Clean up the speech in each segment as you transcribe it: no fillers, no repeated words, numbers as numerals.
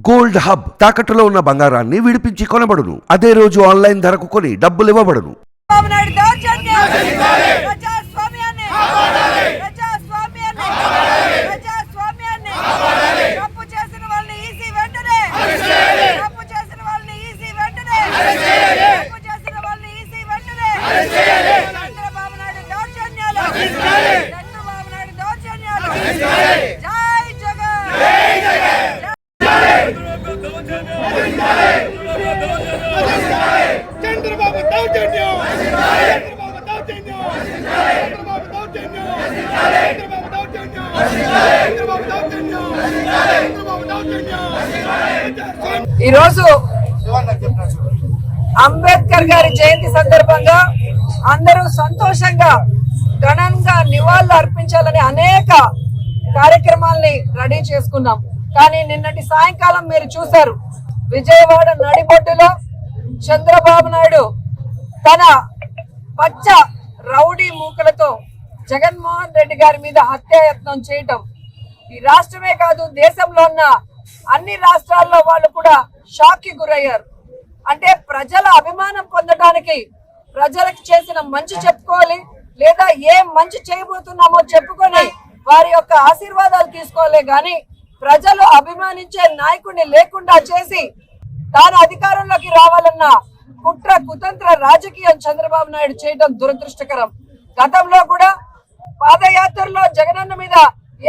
Gold hub తాకట్టులో ఉన్న బంగారాన్ని విడిపించి కొనబడును. అదే రోజు ఆన్లైన్ ధరకు కొని డబ్బులు ఇవ్వబడును. ఈరోజు అంబేద్కర్ గారి జయంతి సందర్భంగా అందరూ సంతోషంగా ఘనంగా నివాళులు అర్పించాలని అనేక కార్యక్రమాల్ని రెడీ చేసుకున్నాం. కానీ నిన్నటి సాయంకాలం మీరు చూశారు, విజయవాడ నడిబొడ్డులో చంద్రబాబు నాయుడు తన పచ్చ రౌడీ మూకలతో జగన్మోహన్ రెడ్డి గారి మీద హత్యాయత్నం చేయటం ఈ రాష్ట్రమే కాదు, దేశంలో ఉన్న అన్ని రాష్ట్రాల్లో వాళ్ళు కూడా షాక్ కి గురయ్యారు. అంటే ప్రజల అభిమానం పొందడానికి ప్రజలకు చేసిన మంచి చెప్పుకోవాలి, లేదా ఏం మంచి చేయబోతున్నామో చెప్పుకొని వారి యొక్క ఆశీర్వాదాలు తీసుకోవాలి. కానీ ప్రజలు అభిమానించే నాయకుడిని లేకుండా చేసి తాను అధికారంలోకి రావాలన్న కుట్ర కుతంత్ర రాజకీయం చంద్రబాబు నాయుడు చేయడం దురదృష్టకరం. గతంలో కూడా పాదయాత్రలో జగనన్న మీద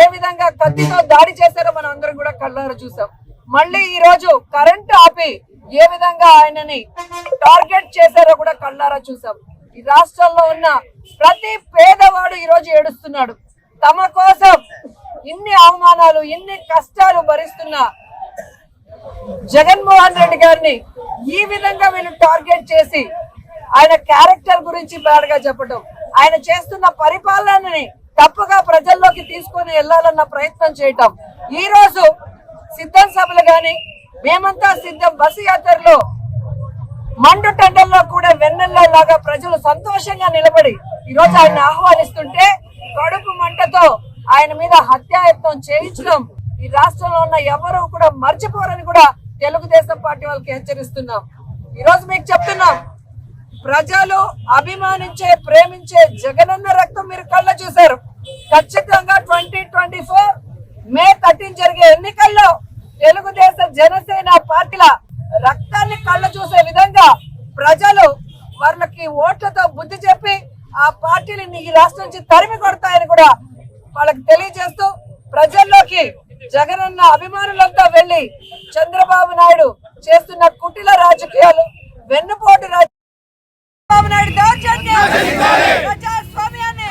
ఏ విధంగా కత్తితో దాడి చేశారో మనం అందరం కూడా కళ్ళారా చూసాం. మళ్ళీ ఈ రోజు కరెంటు ఆపి ఏ విధంగా ఆయనని టార్గెట్ చేశారో కూడా కళ్ళారా చూసాం. ఈ రాష్ట్రంలో ఉన్న ప్రతి పేదవాడు ఈ రోజు ఏడుస్తున్నాడు. తమ కోసం ఇన్ని అవమానాలు ఇన్ని కష్టాలు భరిస్తున్న జగన్మోహన్ రెడ్డి గారిని ఈ విధంగా వీళ్ళు టార్గెట్ చేసి ఆయన క్యారెక్టర్ గురించి బ్యాడ్గా చెప్పడం, ఆయన చేస్తున్న పరిపాలనని తప్పుగా ప్రజల్లోకి తీసుకొని వెళ్లాలన్న ప్రయత్నం చేయటం. ఈ రోజు సిద్ధం సభలు గాని మేమంతా సిద్ధం బస్సు యాత్రలో మండు టెండల్లో కూడా వెన్నెల్లో లాగా ప్రజలు సంతోషంగా నిలబడి ఈ రోజు ఆయన ఆహ్వానిస్తుంటే కడుపు మంటతో ఆయన మీద హత్యాయత్నం చేయించడం ఈ రాష్ట్రంలో ఉన్న ఎవరు కూడా మర్చిపోరని కూడా తెలుగుదేశం పార్టీ వాళ్ళకి హెచ్చరిస్తున్నాం. ఈ రోజు మీకు చెప్తున్నాం, ప్రజలు అభిమానించే ప్రేమించే జగనన్న రక్తం మీరు కళ్ళ చూశారు. ఖచ్చితంగా 2024 మే 13 జరిగే ఎన్నికల్లో తెలుగుదేశం జనసేన పార్టీల రక్తాన్ని కళ్ళ చూసే విధంగా ప్రజలు వాళ్ళకి ఓట్లతో బుద్ధి చెప్పి ఆ పార్టీని ఈ రాష్ట్రం నుంచి తరిమి కొడతాయని కూడా వాళ్ళకి తెలియజేస్తూ ప్రజల్లోకి జగనన్న అభిమానులంతా వెళ్లి చంద్రబాబు నాయుడు చేస్తున్న కుటిల రాజకీయాలు వెన్నుపోటు రాజకీయాలు ప్రజాస్వామ్యాన్ని